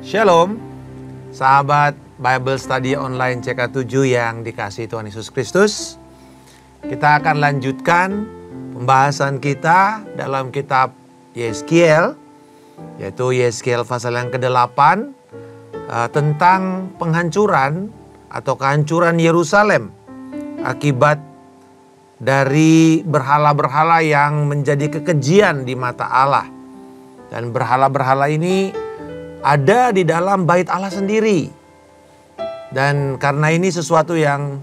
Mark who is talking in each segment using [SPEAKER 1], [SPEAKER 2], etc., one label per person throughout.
[SPEAKER 1] Shalom, sahabat Bible Study Online CK7 yang dikasihi Tuhan Yesus Kristus. Kita akan lanjutkan pembahasan kita dalam kitab Yeskiel, yaitu Yeskiel pasal yang ke-8, tentang penghancuran atau kehancuran Yerusalem akibat dari berhala-berhala yang menjadi kekejian di mata Allah. Dan berhala-berhala ini ada di dalam bait Allah sendiri. Dan karena ini sesuatu yang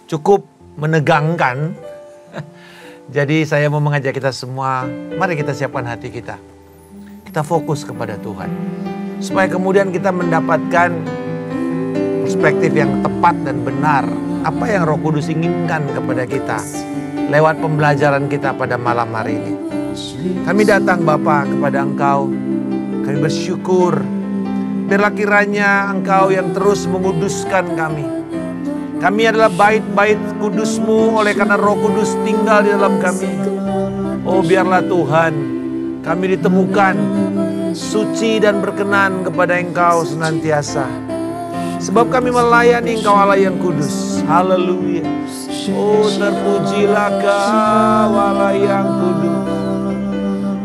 [SPEAKER 1] cukup menegangkan, jadi saya mau mengajak kita semua, mari kita siapkan hati kita. Kita fokus kepada Tuhan. Supaya kemudian kita mendapatkan perspektif yang tepat dan benar. Apa yang Roh Kudus inginkan kepada kita lewat pembelajaran kita pada malam hari ini. Kami datang Bapa kepada Engkau. Kami bersyukur, biarlah kiranya Engkau yang terus menguduskan kami. Kami adalah bait-bait kudus-Mu, oleh karena Roh Kudus tinggal di dalam kami. Oh biarlah Tuhan, kami ditemukan suci dan berkenan kepada Engkau senantiasa. Sebab kami melayani Engkau Allah yang kudus. Haleluya. Oh terpujilah Kau Allah yang kudus.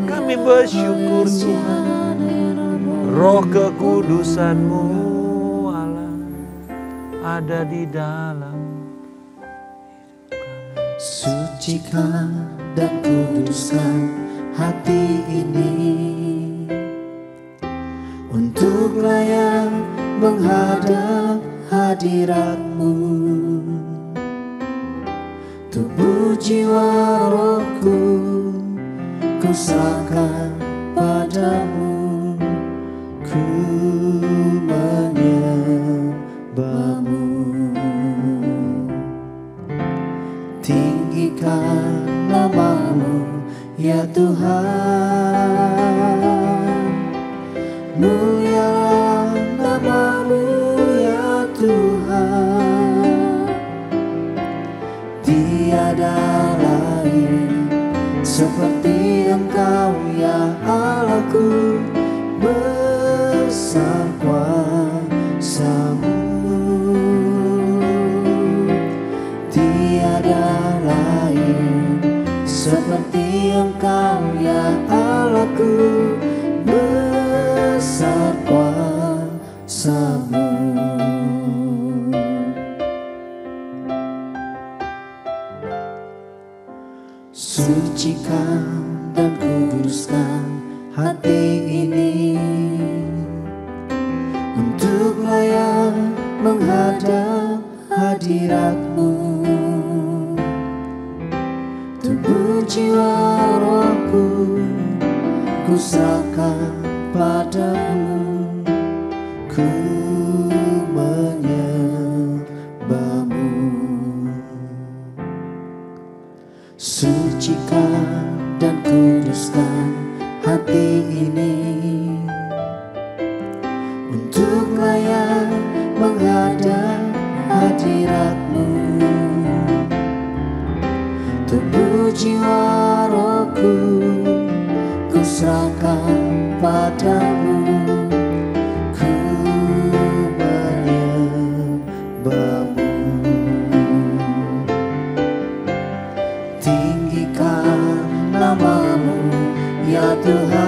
[SPEAKER 1] Kami bersyukur Tuhan. Roh kekudusan-Mu Allah ada di dalam hidup kami.
[SPEAKER 2] Sucikan dan kuduskan hati ini untuk layak menghadap hadirat-Mu. Tubuh jiwa rohku ku serahkan padamu. Ku menyembah-Mu. Tinggikan nama-Mu ya Tuhan. Mulialah nama-Mu ya Tuhan. Tiada lain seperti Engkau ya Allahku. Besar kuasa-Mu, tiada lain seperti Engkau ya Allahku. Besar kuasa-Mu. Sucikan dan kuduskan hati ini untuk layak menghadap hadirat-Mu. Tubuh jiwa rohku ku serahkan padamu. Ku menyembah-Mu. Sucikan dan kuduskan hati ini untuk layak menghadap hadirat-Mu. Tubuh jiwa rohku ku serahkan padamu. Ku menyembah-Mu. Tinggikan nama-Mu ya Tuhan.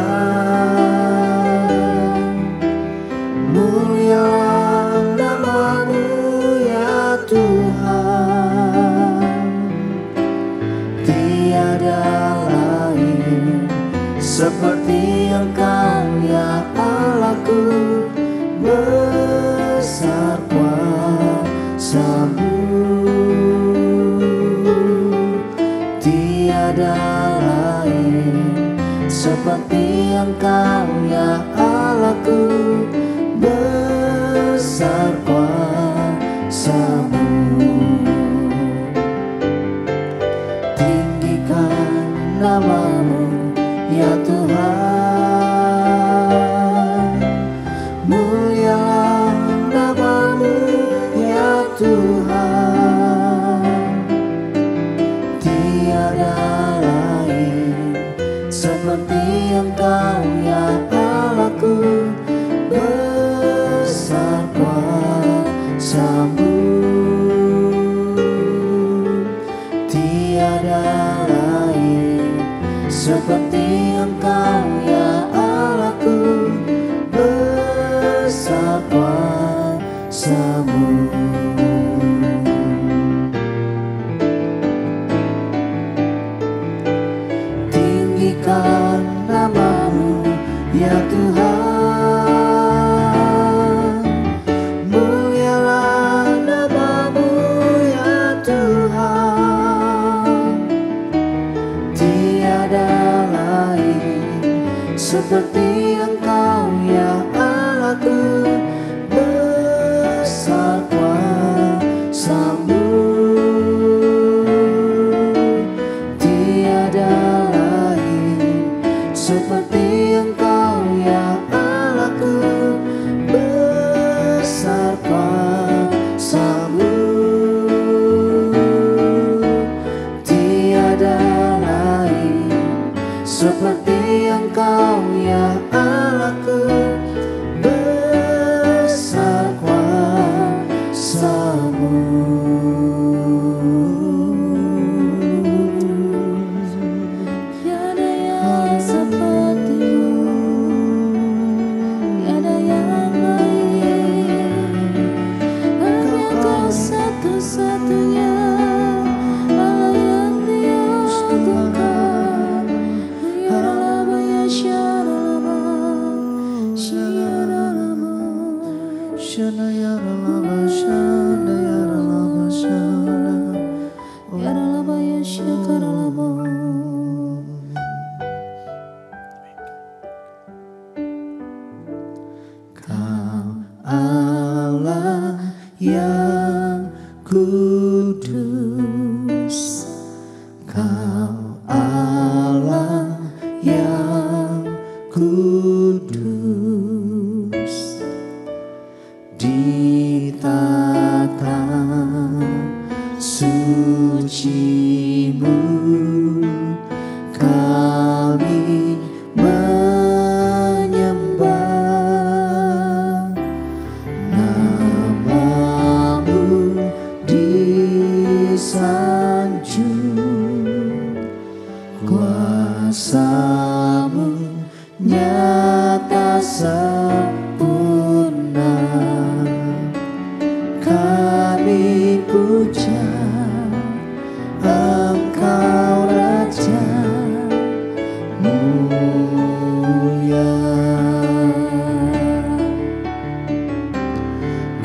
[SPEAKER 2] Mulialah nama-Mu ya Tuhan. Tiada lain seperti Engkau ya Allahku. Besar kuasa-Mu. Tiada lain seperti Engkau ya Allahku. Besar kuasa-Mu. Tinggikan nama-Mu ya Tuhan. Mulialah nama-Mu ya Tuhan. Tiada lain seperti Engkau ya Allahku. ya Tuhan. Mulialah nama-Mu ya Tuhan. Tiada lain seperti Engkau ya Allahku. Besar kuasa-Mu, tiada lain seperti Engkau ya Allahku. Besar kuasa-Mu, tiada lain seperti Engkau ya Allahku. Besar kuasa-Mu.
[SPEAKER 3] Tiada yang seperti-Mu, tiada yang lain. Hanya Kau satu-satunya Allah yang diagungkan. Ya Rama, ya Syarama, Syarama.
[SPEAKER 2] Shana ya Rama, Shana ya Rama, Shana.
[SPEAKER 3] Ya Rama, ya Syakarama.
[SPEAKER 2] Kau Allah yang kudus, Kau Allah yang kudus. Di tata suci-Mu kami menyembah. Nama-Mu disanjung, kuasa-Mu nyata sempurna. Kami puja Engkau Raja mulia.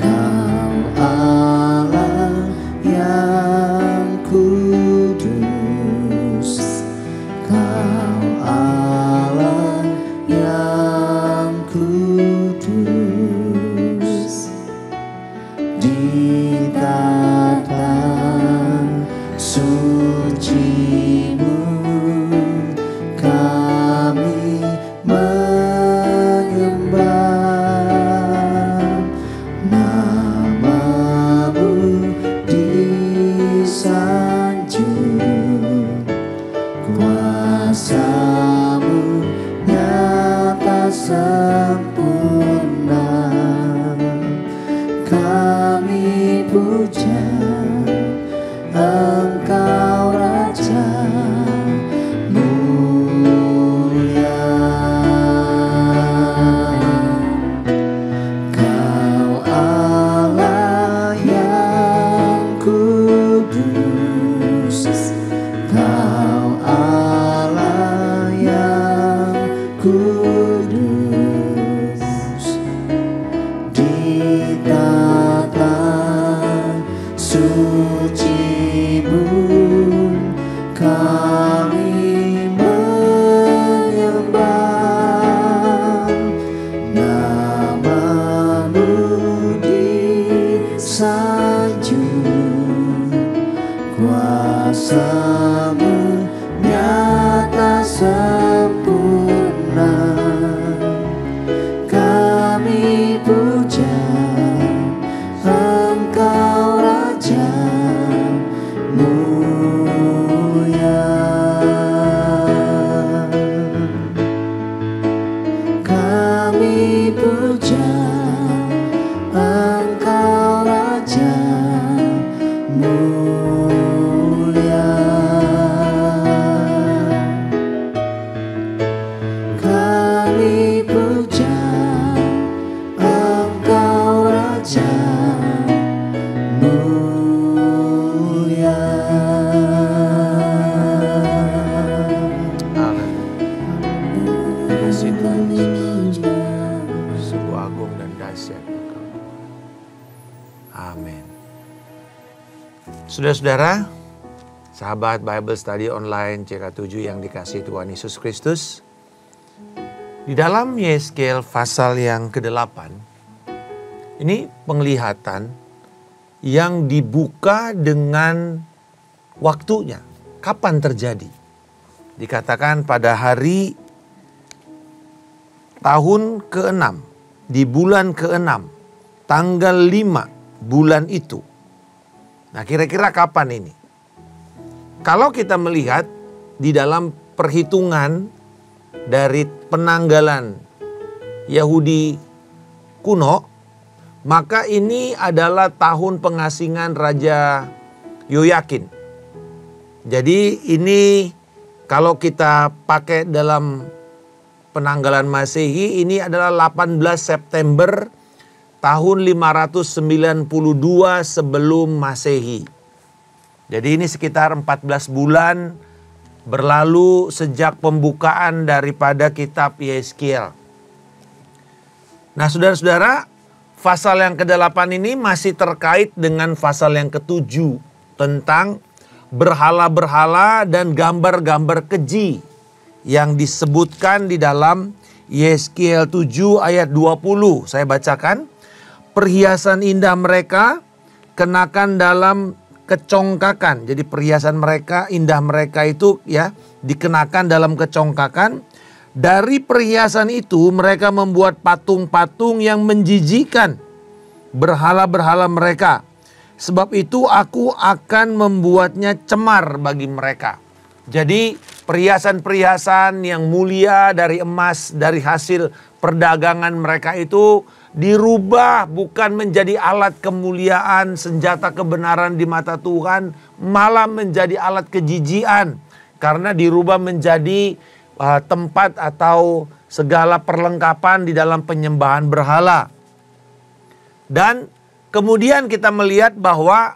[SPEAKER 2] Kau Allah yang kudus, Kau Allah yang kudus. Di tata suci-Mu kami menyembah. Nama-Mu disanjung, kuasa-Mu nyata sempurna. Kami puja Engkau Raja mulia. Kau Allah yang kudus, Kau Allah yang kudus. Di tata suci-Mu kami menyembah. Nama-Mu disanjung, kuasa-Mu nyata sempurna. Kami puja Engkau Raja mulia. Kami puja Engkau Raja mulia. Kami puja Engkau Raja mulia.
[SPEAKER 1] Haleluya. Terima kasih Tuhan Yesus. Amin. Saudara-saudara, sahabat Bible Study Online CK7 yang dikasihi Tuhan Yesus Kristus, di dalam Yeskel pasal yang ke-8, ini penglihatan yang dibuka dengan waktunya. Kapan terjadi? Dikatakan pada hari tahun ke-6, di bulan ke-6, tanggal 5 bulan itu. Nah, kira-kira kapan ini? Kalau kita melihat di dalam perhitungan dari penanggalan Yahudi kuno, maka ini adalah tahun pengasingan Raja Yoyakin. Jadi ini kalau kita pakai dalam penanggalan Masehi, ini adalah 18 September tahun 592 sebelum Masehi. Jadi ini sekitar 14 bulan berlalu sejak pembukaan daripada kitab Yeskel. Nah, saudara-saudara, pasal yang ke-8 ini masih terkait dengan pasal yang ke-7 tentang berhala-berhala dan gambar-gambar keji yang disebutkan di dalam Yeskel 7 ayat 20. Saya bacakan. Perhiasan indah mereka kenakan dalam kecongkakan. Jadi perhiasan mereka, indah mereka itu ya dikenakan dalam kecongkakan. Dari perhiasan itu mereka membuat patung-patung yang menjijikan, berhala-berhala mereka. Sebab itu aku akan membuatnya cemar bagi mereka. Jadi perhiasan-perhiasan yang mulia dari emas, dari hasil perdagangan mereka itu dirubah bukan menjadi alat kemuliaan, senjata kebenaran di mata Tuhan, malah menjadi alat kejijian. Karena dirubah menjadi tempat atau segala perlengkapan di dalam penyembahan berhala. Dan kemudian kita melihat bahwa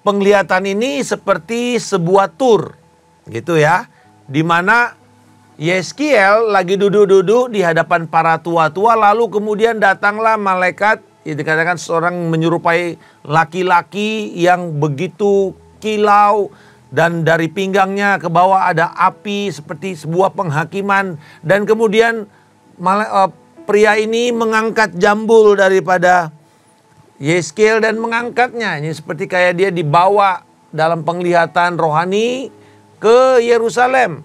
[SPEAKER 1] penglihatan ini seperti sebuah tur, gitu ya, di mana Yeskel lagi duduk-duduk di hadapan para tua-tua, lalu kemudian datanglah malaikat, ya dikatakan seorang menyerupai laki-laki yang begitu kilau, dan dari pinggangnya ke bawah ada api seperti sebuah penghakiman, dan kemudian pria ini mengangkat jambul daripada Yeskel dan mengangkatnya. Ini seperti kayak dia dibawa dalam penglihatan rohani ke Yerusalem.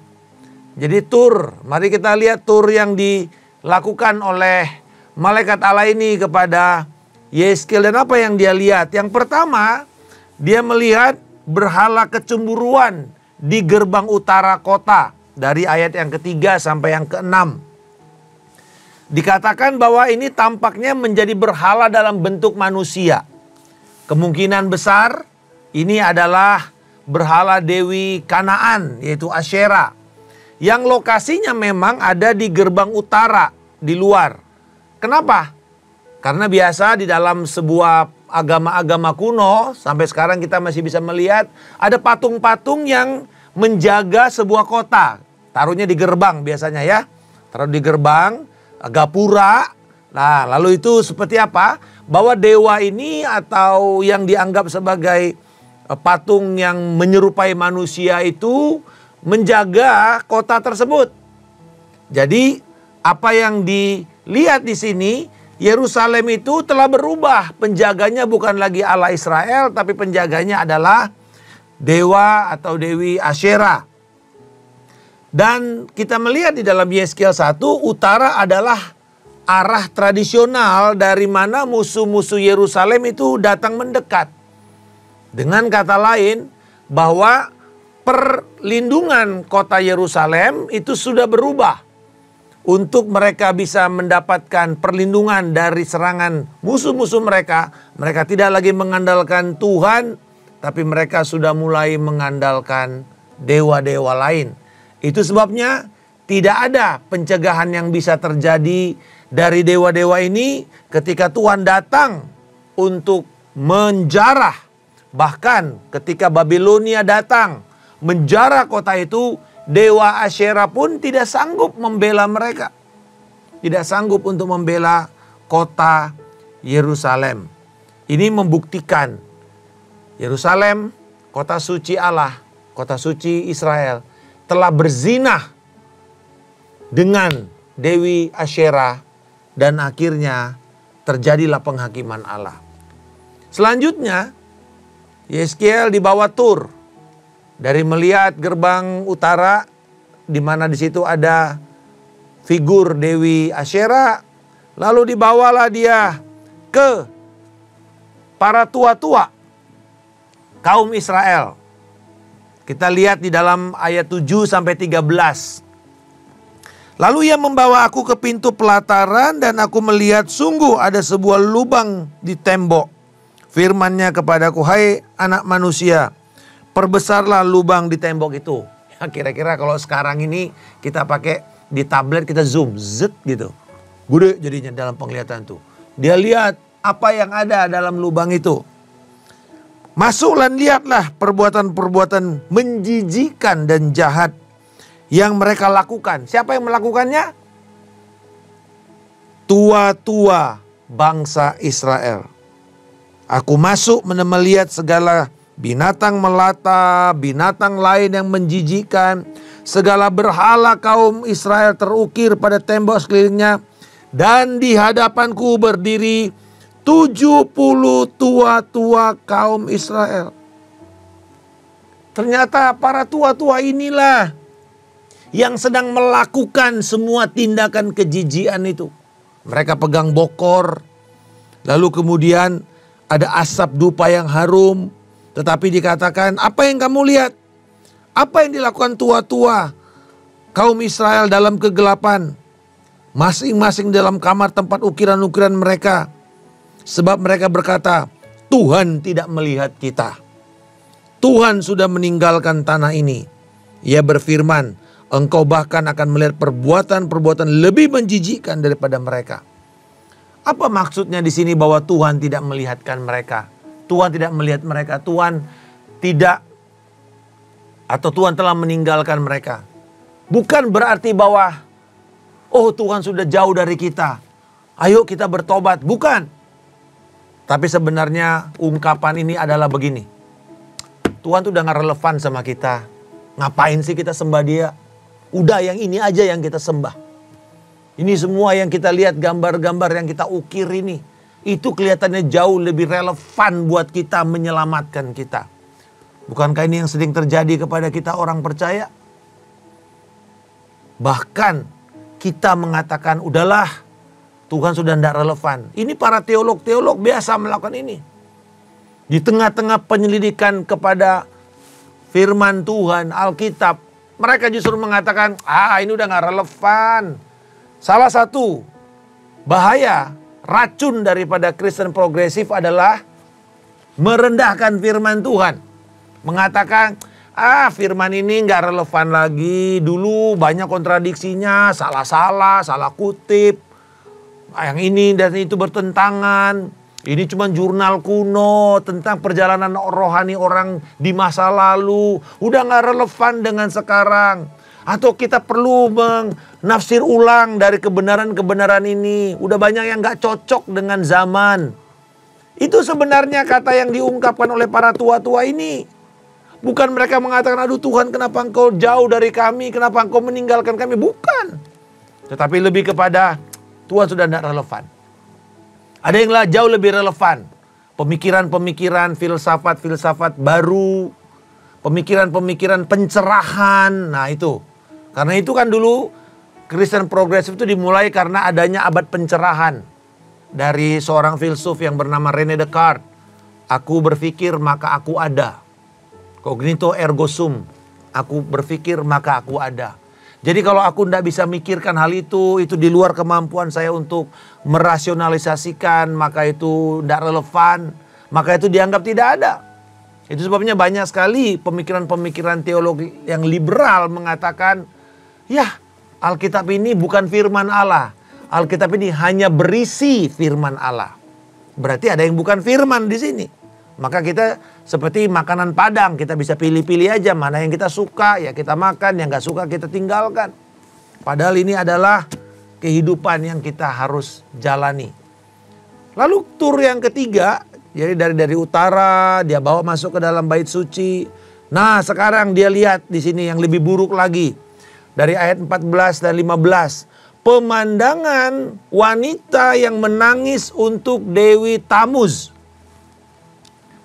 [SPEAKER 1] Jadi tur, mari kita lihat tur yang dilakukan oleh malaikat Allah ini kepada Yeskel. Dan apa yang dia lihat? Yang pertama, dia melihat berhala kecemburuan di gerbang utara kota. Dari ayat yang ke-3 sampai yang ke-6. Dikatakan bahwa ini tampaknya menjadi berhala dalam bentuk manusia. Kemungkinan besar ini adalah berhala Dewi Kanaan, yaitu Asyera. Yang lokasinya memang ada di gerbang utara, di luar. Kenapa? Karena biasa di dalam sebuah agama-agama kuno, sampai sekarang kita masih bisa melihat, ada patung-patung yang menjaga sebuah kota. Taruhnya di gerbang biasanya ya. Taruh di gerbang, gapura. Nah, lalu itu seperti apa? Bahwa dewa ini atau yang dianggap sebagai patung yang menyerupai manusia itu menjaga kota tersebut. Jadi apa yang dilihat di sini, Yerusalem itu telah berubah. Penjaganya bukan lagi Allah Israel, tapi penjaganya adalah dewa atau dewi Asyera. Dan kita melihat di dalam Yeskel 1, utara adalah arah tradisional dari mana musuh-musuh Yerusalem itu datang mendekat. Dengan kata lain, bahwa perlindungan kota Yerusalem itu sudah berubah. Untuk mereka bisa mendapatkan perlindungan dari serangan musuh-musuh mereka. Mereka tidak lagi mengandalkan Tuhan, tapi mereka sudah mulai mengandalkan dewa-dewa lain. Itu sebabnya tidak ada pencegahan yang bisa terjadi dari dewa-dewa ini ketika Tuhan datang untuk menjarah. Bahkan ketika Babilonia datang menjarah kota itu, dewa Asyera pun tidak sanggup membela mereka. Tidak sanggup untuk membela kota Yerusalem. Ini membuktikan Yerusalem, kota suci Allah, kota suci Israel, telah berzinah dengan Dewi Asyera dan akhirnya terjadilah penghakiman Allah. Selanjutnya, Yeskiel dibawa tur dari melihat gerbang utara, di mana di situ ada figur Dewi Asyera, lalu dibawalah dia ke para tua-tua kaum Israel. Kita lihat di dalam ayat 7 sampai 13. Lalu ia membawa aku ke pintu pelataran dan aku melihat sungguh ada sebuah lubang di tembok. Firman-Nya kepadaku, hai anak manusia, perbesarlah lubang di tembok itu. Ya, kira-kira kalau sekarang ini kita pakai di tablet, kita zoom, zet gitu. Gede jadinya dalam penglihatan tuh. Dia lihat apa yang ada dalam lubang itu. Masuklah, lihatlah perbuatan-perbuatan menjijikan dan jahat yang mereka lakukan. Siapa yang melakukannya? Tua-tua bangsa Israel. Aku masuk melihat segala binatang melata, binatang lain yang menjijikkan. Segala berhala kaum Israel terukir pada tembok sekelilingnya. Dan di hadapanku berdiri 70 tua-tua kaum Israel. Ternyata para tua-tua inilah yang sedang melakukan semua tindakan kejijian itu. Mereka pegang bokor, lalu kemudian ada asap dupa yang harum. Tetapi dikatakan, apa yang kamu lihat? Apa yang dilakukan tua-tua kaum Israel dalam kegelapan? Masing-masing dalam kamar tempat ukiran-ukiran mereka. Sebab mereka berkata, Tuhan tidak melihat kita. Tuhan sudah meninggalkan tanah ini. Ia berfirman, engkau bahkan akan melihat perbuatan-perbuatan lebih menjijikkan daripada mereka. Apa maksudnya di sini bahwa Tuhan tidak melihatkan mereka? Tuhan tidak melihat mereka. Tuhan telah meninggalkan mereka. Bukan berarti bahwa Tuhan sudah jauh dari kita. Ayo kita bertobat. Bukan. Tapi sebenarnya ungkapan ini adalah begini. Tuhan tuh udah gak relevan sama kita. Ngapain sih kita sembah dia? Udah yang ini aja yang kita sembah. Ini semua yang kita lihat, gambar-gambar yang kita ukir ini, itu kelihatannya jauh lebih relevan buat kita, menyelamatkan kita. Bukankah ini yang sering terjadi kepada kita orang percaya? Bahkan kita mengatakan, udahlah Tuhan sudah tidak relevan. Ini para teolog-teolog biasa melakukan ini. Di tengah-tengah penyelidikan kepada firman Tuhan, Alkitab, mereka justru mengatakan, ini udah gak relevan. Salah satu bahaya, racun daripada Kristen progresif adalah merendahkan firman Tuhan. Mengatakan, firman ini gak relevan lagi. Dulu banyak kontradiksinya, salah-salah, salah kutip. Yang ini dan itu bertentangan. Ini cuma jurnal kuno tentang perjalanan rohani orang di masa lalu. Udah gak relevan dengan sekarang. Atau kita perlu menafsir ulang dari kebenaran-kebenaran ini. Udah banyak yang gak cocok dengan zaman. Itu sebenarnya kata yang diungkapkan oleh para tua-tua ini. Bukan mereka mengatakan, aduh Tuhan kenapa engkau jauh dari kami, kenapa engkau meninggalkan kami. Bukan. Tetapi lebih kepada Tuhan sudah tidak relevan. Ada yang jauh lebih relevan. Pemikiran-pemikiran, filsafat-filsafat baru. Pemikiran-pemikiran pencerahan. Nah itu. Karena itu kan dulu Kristen progresif itu dimulai karena adanya abad pencerahan. Dari seorang filsuf yang bernama René Descartes. Aku berpikir maka aku ada. Cognito ergo sum. Aku berpikir maka aku ada. Jadi kalau aku tidak bisa mikirkan hal itu di luar kemampuan saya untuk merasionalisasikan, maka itu tidak relevan, maka itu dianggap tidak ada. Itu sebabnya banyak sekali pemikiran-pemikiran teologi yang liberal mengatakan, ya Alkitab ini bukan firman Allah. Alkitab ini hanya berisi firman Allah. Berarti ada yang bukan firman di sini. Maka kita seperti makanan Padang, kita bisa pilih-pilih aja mana yang kita suka, ya kita makan, yang gak suka kita tinggalkan. Padahal ini adalah kehidupan yang kita harus jalani. Lalu tur yang ketiga, Jadi dari utara dia bawa masuk ke dalam bait suci. Nah, sekarang dia lihat di sini yang lebih buruk lagi. Dari ayat 14 dan 15. Pemandangan wanita yang menangis untuk Dewi Tamuz.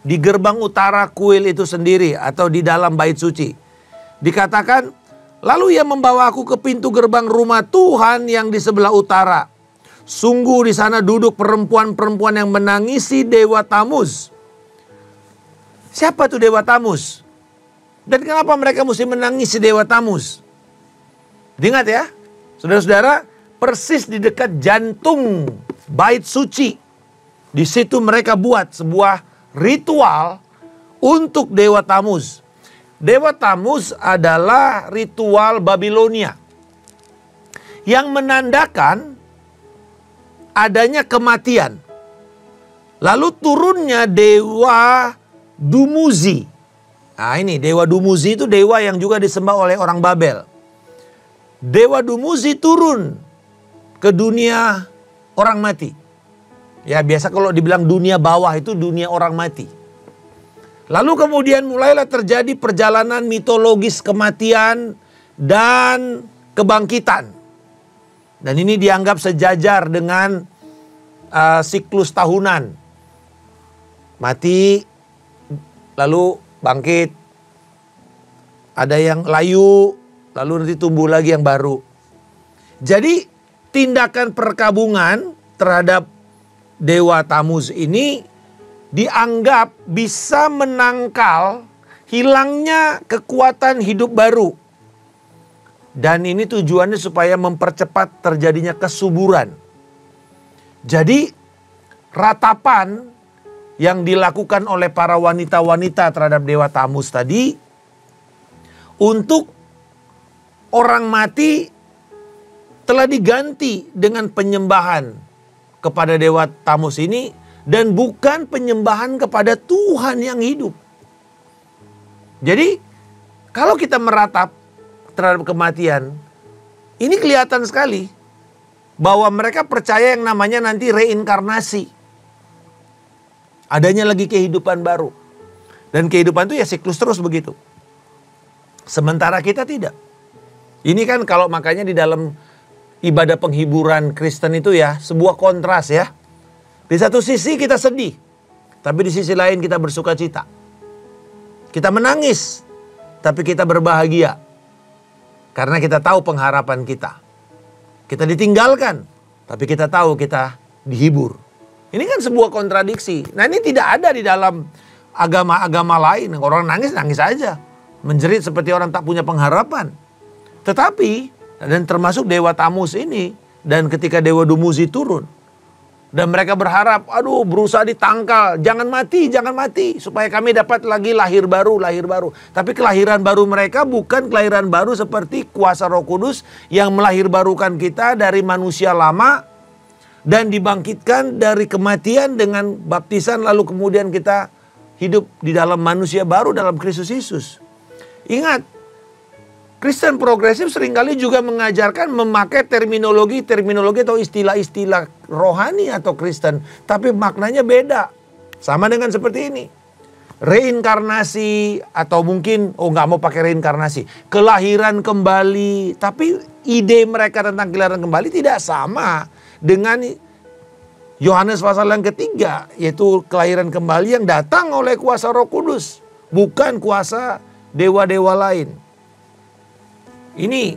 [SPEAKER 1] Di gerbang utara kuil itu sendiri atau di dalam bait suci. Dikatakan, lalu ia membawa aku ke pintu gerbang rumah Tuhan yang di sebelah utara. Sungguh di sana duduk perempuan-perempuan yang menangisi Dewa Tamuz. Siapa tuh Dewa Tamuz? Dan kenapa mereka mesti menangisi Dewa Tamuz? Ingat ya, saudara-saudara, persis di dekat jantung bait suci. Di situ mereka buat sebuah ritual untuk Dewa Tamuz. Dewa Tamuz adalah ritual Babilonia yang menandakan adanya kematian. Lalu turunnya Dewa Dumuzi. Nah ini Dewa Dumuzi itu dewa yang juga disembah oleh orang Babel. Dewa Dumuzi turun ke dunia orang mati. Ya biasa kalau dibilang dunia bawah itu dunia orang mati. Lalu kemudian mulailah terjadi perjalanan mitologis kematian dan kebangkitan. Dan ini dianggap sejajar dengan siklus tahunan. Mati, lalu bangkit. Ada yang layu, lalu nanti tumbuh lagi yang baru. Jadi tindakan perkabungan terhadap Dewa Tamuz ini dianggap bisa menangkal hilangnya kekuatan hidup baru. Dan ini tujuannya supaya mempercepat terjadinya kesuburan. Jadi ratapan yang dilakukan oleh para wanita-wanita terhadap Dewa Tamuz tadi untuk orang mati telah diganti dengan penyembahan kepada Dewa Tamuz ini. Dan bukan penyembahan kepada Tuhan yang hidup. Jadi kalau kita meratap terhadap kematian, ini kelihatan sekali bahwa mereka percaya yang namanya nanti reinkarnasi. Adanya lagi kehidupan baru. Dan kehidupan itu ya siklus terus begitu. Sementara kita tidak. Ini kan kalau makanya di dalam ibadah penghiburan Kristen itu ya sebuah kontras ya. Di satu sisi kita sedih, tapi di sisi lain kita bersuka cita. Kita menangis, tapi kita berbahagia. Karena kita tahu pengharapan kita. Kita ditinggalkan, tapi kita tahu kita dihibur. Ini kan sebuah kontradiksi. Nah ini tidak ada di dalam agama-agama lain. Orang nangis aja. Menjerit seperti orang tak punya pengharapan. Tetapi, dan termasuk Dewa Tamuz ini, dan ketika Dewa Dumuzi turun. Dan mereka berharap, aduh berusaha ditangkal, jangan mati, supaya kami dapat lagi lahir baru. Tapi kelahiran baru mereka bukan kelahiran baru seperti kuasa Roh Kudus yang melahir barukan kita dari manusia lama dan dibangkitkan dari kematian dengan baptisan lalu kemudian kita hidup di dalam manusia baru dalam Kristus Yesus. Ingat, Kristen progresif seringkali juga mengajarkan memakai terminologi atau istilah-istilah rohani atau Kristen. Tapi maknanya beda. Sama dengan seperti ini. Reinkarnasi atau mungkin, nggak mau pakai reinkarnasi. Kelahiran kembali. Tapi ide mereka tentang kelahiran kembali tidak sama dengan Yohanes pasal yang ketiga. Yaitu kelahiran kembali yang datang oleh kuasa Roh Kudus. Bukan kuasa dewa-dewa lain. Ini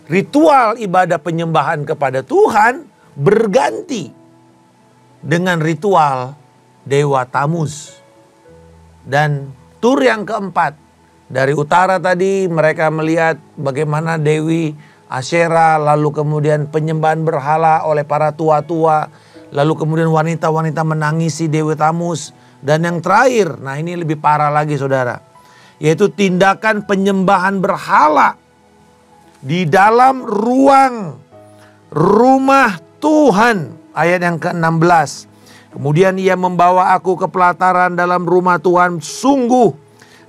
[SPEAKER 1] ritual ibadah penyembahan kepada Tuhan berganti dengan ritual Dewa Tamuz. Dan tur yang keempat. Dari utara tadi mereka melihat bagaimana Dewi Asyera, lalu kemudian penyembahan berhala oleh para tua-tua. Lalu kemudian wanita-wanita menangisi Dewa Tamuz. Dan yang terakhir, nah ini lebih parah lagi saudara. Yaitu tindakan penyembahan berhala di dalam ruang rumah Tuhan. Ayat yang ke-16. Kemudian ia membawa aku ke pelataran dalam rumah Tuhan. Sungguh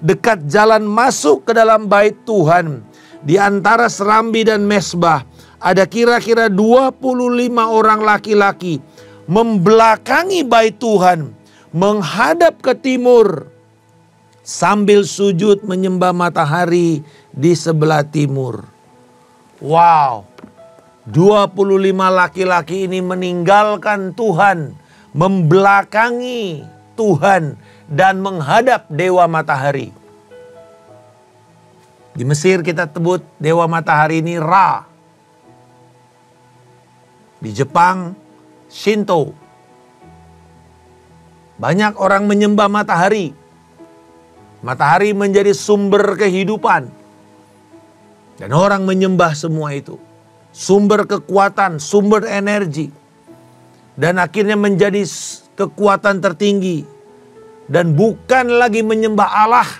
[SPEAKER 1] dekat jalan masuk ke dalam bait Tuhan. Di antara serambi dan mesbah. Ada kira-kira 25 orang laki-laki. Membelakangi bait Tuhan. menghadap ke timur sambil sujud menyembah matahari di sebelah timur. Wow, 25 laki-laki ini meninggalkan Tuhan, membelakangi Tuhan dan menghadap dewa matahari. Di Mesir kita sebut dewa matahari ini Ra. Di Jepang Shinto. Banyak orang menyembah matahari. Matahari menjadi sumber kehidupan. Dan orang menyembah semua itu. Sumber kekuatan, sumber energi. Dan akhirnya menjadi kekuatan tertinggi. Dan bukan lagi menyembah Allah.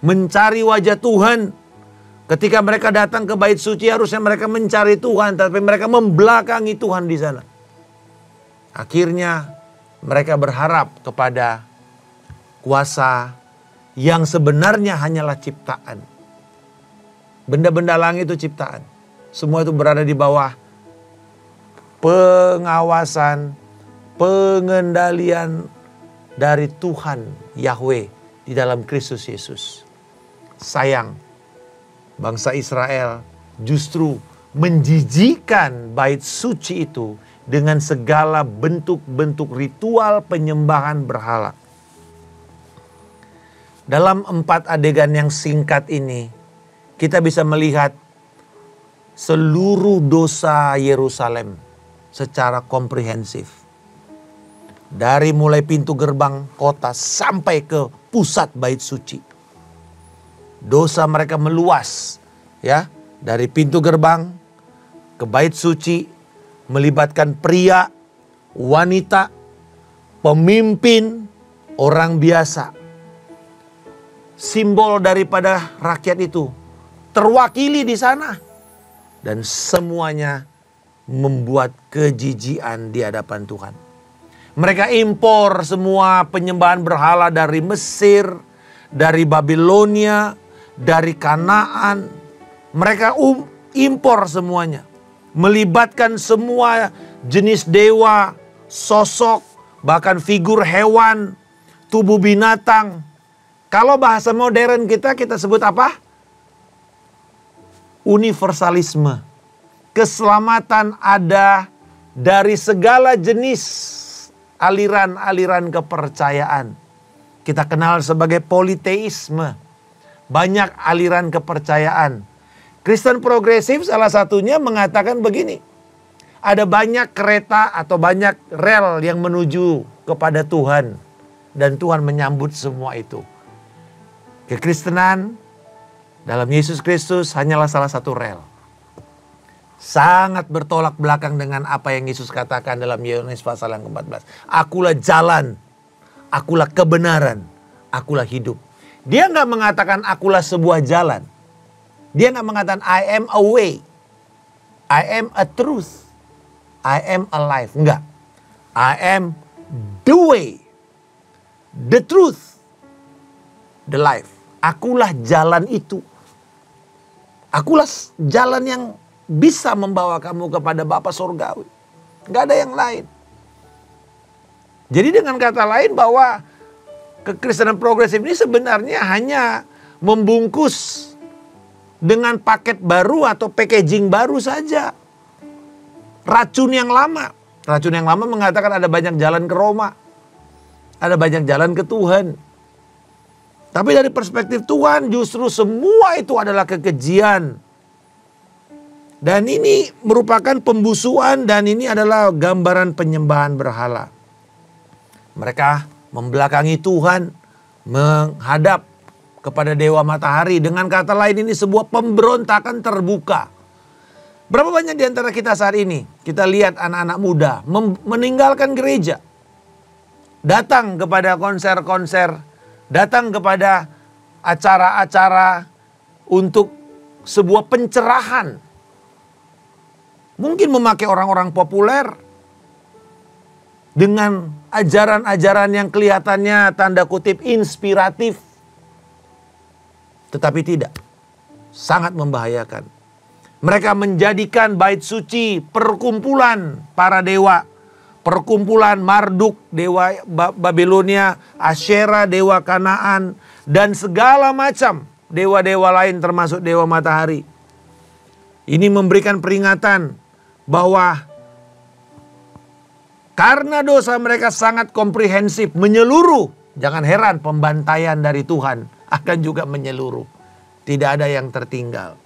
[SPEAKER 1] Mencari wajah Tuhan. Ketika mereka datang ke bait suci harusnya mereka mencari Tuhan. Tapi mereka membelakangi Tuhan di sana. Akhirnya mereka berharap kepada kuasa yang sebenarnya hanyalah ciptaan. Benda-benda langit itu ciptaan. Semua itu berada di bawah pengawasan, pengendalian dari Tuhan Yahweh di dalam Kristus Yesus. Sayang, bangsa Israel justru menjijikan bait suci itu dengan segala bentuk-bentuk ritual penyembahan berhala. Dalam 4 adegan yang singkat ini, kita bisa melihat seluruh dosa Yerusalem secara komprehensif. Dari mulai pintu gerbang kota sampai ke pusat bait suci. Dosa mereka meluas, ya, dari pintu gerbang ke bait suci, melibatkan pria, wanita, pemimpin, orang biasa. Simbol daripada rakyat itu terwakili di sana. Dan semuanya membuat kejijian di hadapan Tuhan. Mereka impor semua penyembahan berhala dari Mesir, dari Babilonia, dari Kanaan. Mereka impor semuanya. Melibatkan semua jenis dewa, sosok, bahkan figur hewan, tubuh binatang. Kalau bahasa modern kita sebut apa? Universalisme. Keselamatan ada dari segala jenis aliran-aliran kepercayaan. Kita kenal sebagai politeisme. Banyak aliran kepercayaan. Kristen progresif salah satunya mengatakan begini. Ada banyak kereta atau banyak rel yang menuju kepada Tuhan. Dan Tuhan menyambut semua itu. Kekristenan dalam Yesus Kristus hanyalah salah satu rel. Sangat bertolak belakang dengan apa yang Yesus katakan dalam Yohanes pasal yang ke-14. Akulah jalan, akulah kebenaran, akulah hidup. Dia nggak mengatakan akulah sebuah jalan. Dia nggak mengatakan I am a way, I am a truth, I am a life. Enggak. I am the way, the truth, the life. Akulah jalan itu. Akulah jalan yang bisa membawa kamu kepada Bapa Surgawi. Nggak ada yang lain. Jadi dengan kata lain bahwa kekristenan progresif ini sebenarnya hanya membungkus dengan paket baru atau packaging baru saja. Racun yang lama. Racun yang lama mengatakan ada banyak jalan ke Roma. Ada banyak jalan ke Tuhan. Tapi dari perspektif Tuhan justru semua itu adalah kekejian. Dan ini merupakan pembusuan dan ini adalah gambaran penyembahan berhala. Mereka membelakangi Tuhan, menghadap kepada dewa matahari. Dengan kata lain ini sebuah pemberontakan terbuka. Berapa banyak di antara kita saat ini, kita lihat anak-anak muda meninggalkan gereja. Datang kepada konser-konser, datang kepada acara-acara untuk sebuah pencerahan. Mungkin memakai orang-orang populer dengan ajaran-ajaran yang kelihatannya tanda kutip inspiratif. Tetapi tidak. Sangat membahayakan. Mereka menjadikan bait suci perkumpulan para dewa. perkumpulan Marduk, dewa Babilonia, Asyera, dewa Kanaan, dan segala macam dewa-dewa lain termasuk dewa matahari. Ini memberikan peringatan bahwa karena dosa mereka sangat komprehensif, menyeluruh. Jangan heran pembantaian dari Tuhan akan juga menyeluruh. Tidak ada yang tertinggal.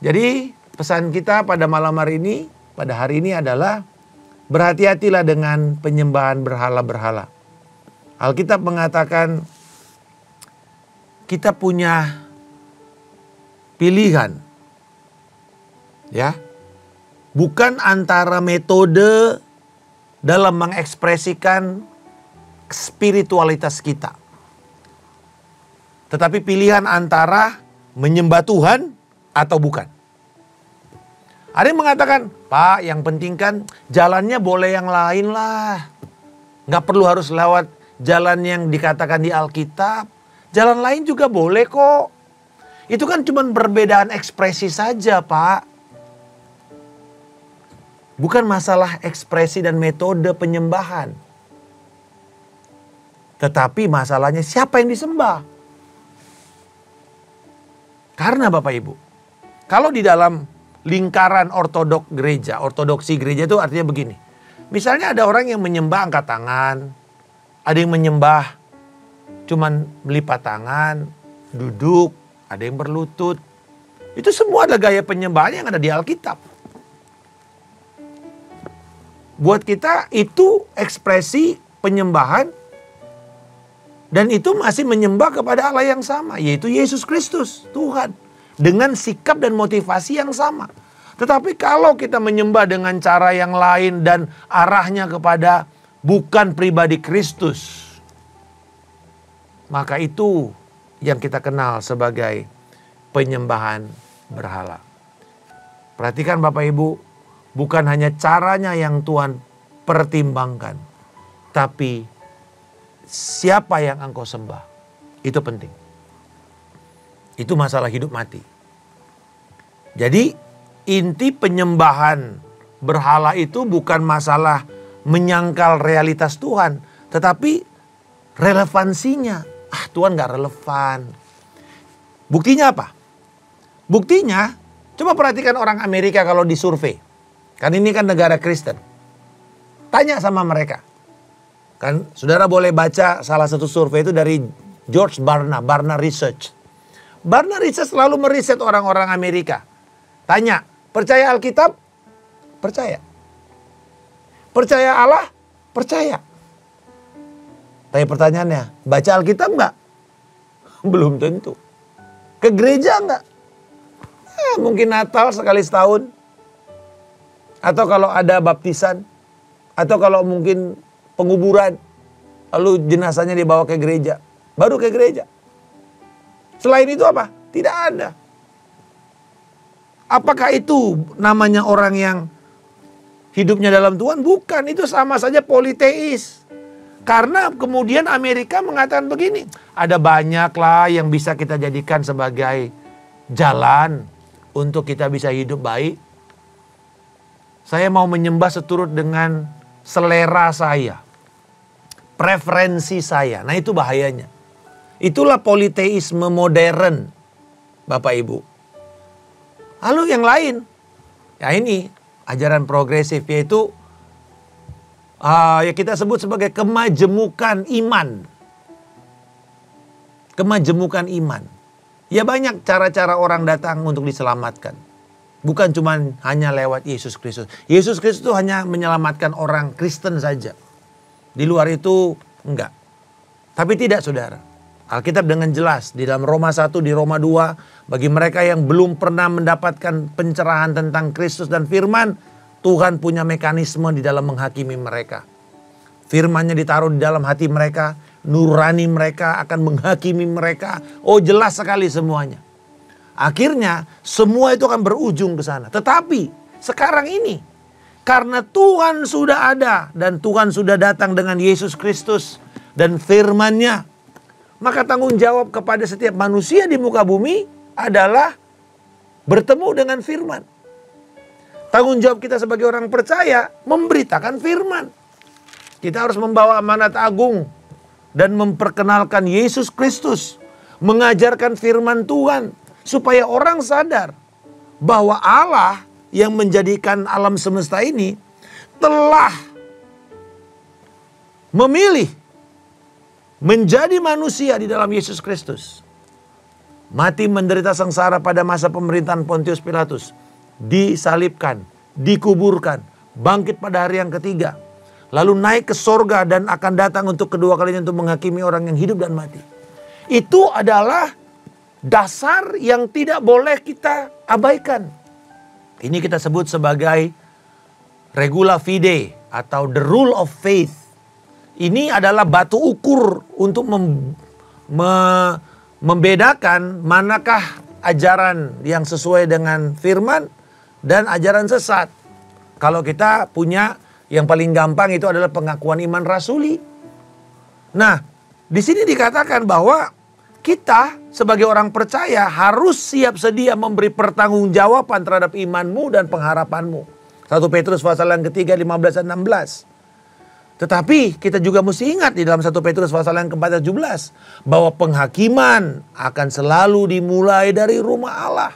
[SPEAKER 1] Jadi pesan kita pada malam hari ini, pada hari ini adalah berhati-hatilah dengan penyembahan berhala-berhala. Alkitab mengatakan kita punya pilihan. Ya. Bukan antara metode dalam mengekspresikan spiritualitas kita. Tetapi pilihan antara menyembah Tuhan atau bukan. Ada yang mengatakan, Pak, yang penting kan jalannya boleh yang lain lah. Nggak perlu harus lewat jalan yang dikatakan di Alkitab. Jalan lain juga boleh kok. Itu kan cuma perbedaan ekspresi saja, Pak. Bukan masalah ekspresi dan metode penyembahan. Tetapi masalahnya siapa yang disembah? Karena Bapak Ibu, kalau di dalam lingkaran ortodoksi gereja itu artinya begini. Misalnya ada orang yang menyembah angkat tangan, ada yang menyembah cuman melipat tangan, duduk, ada yang berlutut. Itu semua ada gaya penyembahan yang ada di Alkitab. Buat kita itu ekspresi penyembahan dan itu masih menyembah kepada Allah yang sama, yaitu Yesus Kristus, Tuhan. Dengan sikap dan motivasi yang sama. Tetapi kalau kita menyembah dengan cara yang lain dan arahnya kepada bukan pribadi Kristus, maka itu yang kita kenal sebagai penyembahan berhala. Perhatikan Bapak Ibu, bukan hanya caranya yang Tuhan pertimbangkan, tapi siapa yang engkau sembah. Itu penting. Itu masalah hidup mati. Jadi inti penyembahan berhala itu bukan masalah menyangkal realitas Tuhan, tetapi relevansinya. Tuhan gak relevan. Buktinya apa? Buktinya, coba perhatikan orang Amerika kalau disurvei. Kan ini kan negara Kristen. Tanya sama mereka. Kan saudara boleh baca salah satu survei itu dari George Barna Research. Barna Research selalu meriset orang-orang Amerika. Tanya, percaya Alkitab? Percaya. Percaya Allah? Percaya. Tapi pertanyaannya, baca Alkitab enggak? Belum tentu. Ke gereja enggak? Mungkin Natal sekali setahun. Atau kalau ada baptisan. Atau kalau mungkin penguburan. Lalu jenazahnya dibawa ke gereja. Baru ke gereja. Selain itu apa? Tidak ada. Apakah itu namanya orang yang hidupnya dalam Tuhan? Bukan, itu sama saja politeis. Karena kemudian Amerika mengatakan begini. Ada banyaklah yang bisa kita jadikan sebagai jalan untuk kita bisa hidup baik. Saya mau menyembah seturut dengan selera saya. Preferensi saya. Nah itu bahayanya. Itulah politeisme modern, Bapak Ibu. Lalu yang lain, ya ini ajaran progresif, yaitu ya kita sebut sebagai kemajemukan iman. Kemajemukan iman. Ya banyak cara-cara orang datang untuk diselamatkan. Bukan cuma hanya lewat Yesus Kristus. Yesus Kristus itu hanya menyelamatkan orang Kristen saja. Di luar itu enggak. Tapi tidak saudara. Alkitab dengan jelas di dalam Roma 1, di Roma 2. Bagi mereka yang belum pernah mendapatkan pencerahan tentang Kristus dan firman. Tuhan punya mekanisme di dalam menghakimi mereka. Firman-Nya ditaruh di dalam hati mereka. Nurani mereka akan menghakimi mereka. Oh jelas sekali semuanya. Akhirnya semua itu akan berujung ke sana. Tetapi sekarang ini. Karena Tuhan sudah ada. Dan Tuhan sudah datang dengan Yesus Kristus. Dan firman-Nya. Maka tanggung jawab kepada setiap manusia di muka bumi adalah bertemu dengan firman. Tanggung jawab kita sebagai orang percaya memberitakan firman. Kita harus membawa amanat agung dan memperkenalkan Yesus Kristus, mengajarkan firman Tuhan supaya orang sadar bahwa Allah yang menjadikan alam semesta ini telah memilih menjadi manusia di dalam Yesus Kristus. Mati menderita sengsara pada masa pemerintahan Pontius Pilatus. Disalibkan, dikuburkan, bangkit pada hari yang ketiga. Lalu naik ke sorga dan akan datang untuk kedua kalinya untuk menghakimi orang yang hidup dan mati. Itu adalah dasar yang tidak boleh kita abaikan. Ini kita sebut sebagai regula fide atau the rule of faith. Ini adalah batu ukur untuk membedakan manakah ajaran yang sesuai dengan firman dan ajaran sesat. Kalau kita punya yang paling gampang itu adalah pengakuan iman rasuli. Nah, di sini dikatakan bahwa kita sebagai orang percaya harus siap sedia memberi pertanggungjawaban terhadap imanmu dan pengharapanmu. 1 Petrus pasal yang ketiga 15 dan 16. Tetapi kita juga mesti ingat di dalam 1 Petrus pasal yang ke-4 17 bahwa penghakiman akan selalu dimulai dari rumah Allah.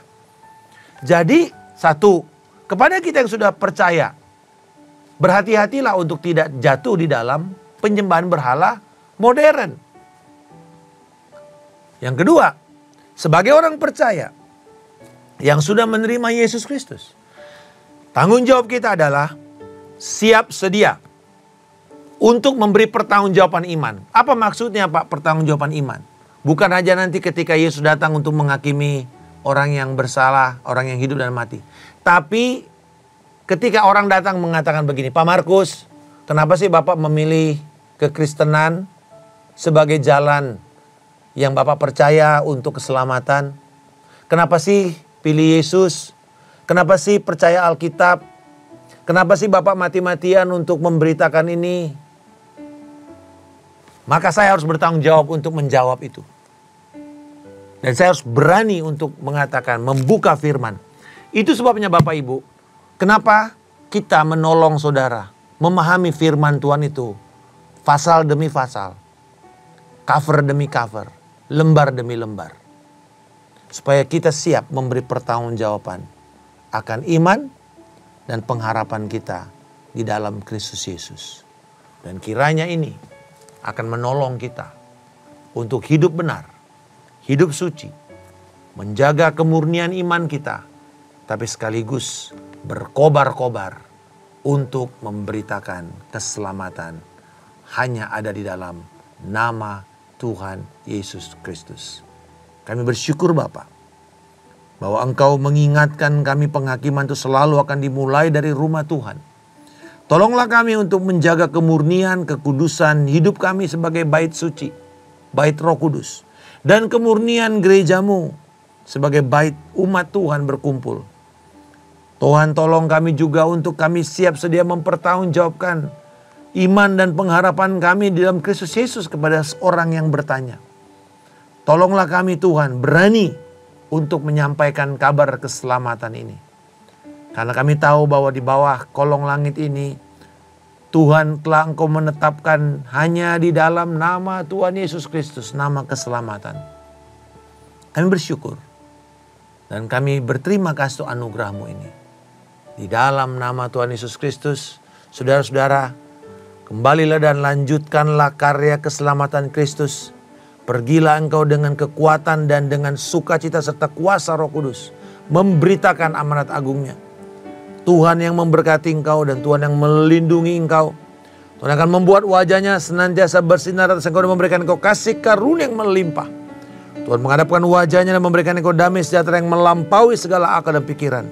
[SPEAKER 1] Jadi satu, kepada kita yang sudah percaya, berhati-hatilah untuk tidak jatuh di dalam penyembahan berhala modern. Yang kedua, sebagai orang percaya yang sudah menerima Yesus Kristus, tanggung jawab kita adalah siap sedia untuk memberi pertanggungjawaban iman. Apa maksudnya Pak pertanggungjawaban iman? Bukan hanya nanti ketika Yesus datang untuk menghakimi orang yang bersalah, orang yang hidup dan mati. Tapi ketika orang datang mengatakan begini, Pak Markus, kenapa sih Bapak memilih kekristenan sebagai jalan yang Bapak percaya untuk keselamatan? Kenapa sih pilih Yesus? Kenapa sih percaya Alkitab? Kenapa sih Bapak mati-matian untuk memberitakan ini? Maka saya harus bertanggung jawab untuk menjawab itu. Dan saya harus berani untuk mengatakan, membuka firman. Itu sebabnya Bapak Ibu, kenapa kita menolong saudara memahami firman Tuhan itu. Pasal demi pasal, cover demi cover, lembar demi lembar. Supaya kita siap memberi pertanggungjawaban akan iman dan pengharapan kita di dalam Kristus Yesus. Dan kiranya ini akan menolong kita untuk hidup benar, hidup suci, menjaga kemurnian iman kita, tapi sekaligus berkobar-kobar untuk memberitakan keselamatan hanya ada di dalam nama Tuhan Yesus Kristus. Kami bersyukur Bapa, bahwa Engkau mengingatkan kami penghakiman itu selalu akan dimulai dari rumah Tuhan. Tolonglah kami untuk menjaga kemurnian, kekudusan hidup kami sebagai bait suci, bait Roh Kudus. Dan kemurnian gerejamu sebagai bait umat Tuhan berkumpul. Tuhan tolong kami juga untuk kami siap sedia mempertanggungjawabkan iman dan pengharapan kami di dalam Kristus Yesus kepada orang yang bertanya. Tolonglah kami Tuhan berani untuk menyampaikan kabar keselamatan ini. Karena kami tahu bahwa di bawah kolong langit ini Tuhan telah Engkau menetapkan hanya di dalam nama Tuhan Yesus Kristus, nama keselamatan. Kami bersyukur dan kami berterima kasih anugerah-Mu ini. Di dalam nama Tuhan Yesus Kristus, saudara-saudara, kembalilah dan lanjutkanlah karya keselamatan Kristus. Pergilah engkau dengan kekuatan dan dengan sukacita serta kuasa Roh Kudus, memberitakan amanat agungnya. Tuhan yang memberkati engkau dan Tuhan yang melindungi engkau. Tuhan akan membuat wajahnya senantiasa bersinar atas engkau dan memberikan engkau kasih karunia yang melimpah. Tuhan menghadapkan wajahnya dan memberikan engkau damai sejahtera yang melampaui segala akal dan pikiran.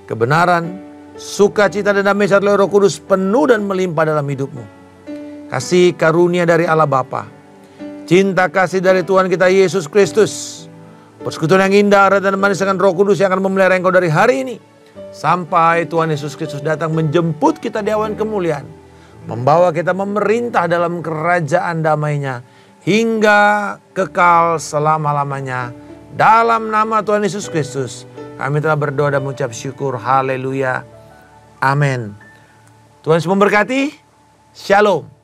[SPEAKER 1] Kebenaran, sukacita dan damai sejahtera Roh Kudus penuh dan melimpah dalam hidupmu. Kasih karunia dari Allah Bapa, cinta kasih dari Tuhan kita Yesus Kristus, persekutuan yang indah dan manis dengan Roh Kudus yang akan memelihara engkau dari hari ini sampai Tuhan Yesus Kristus datang menjemput kita di awan kemuliaan, membawa kita memerintah dalam kerajaan damai-Nya hingga kekal selama-lamanya. Dalam nama Tuhan Yesus Kristus kami telah berdoa dan mengucap syukur. Haleluya, Amin. Tuhan Yesus memberkati. Shalom.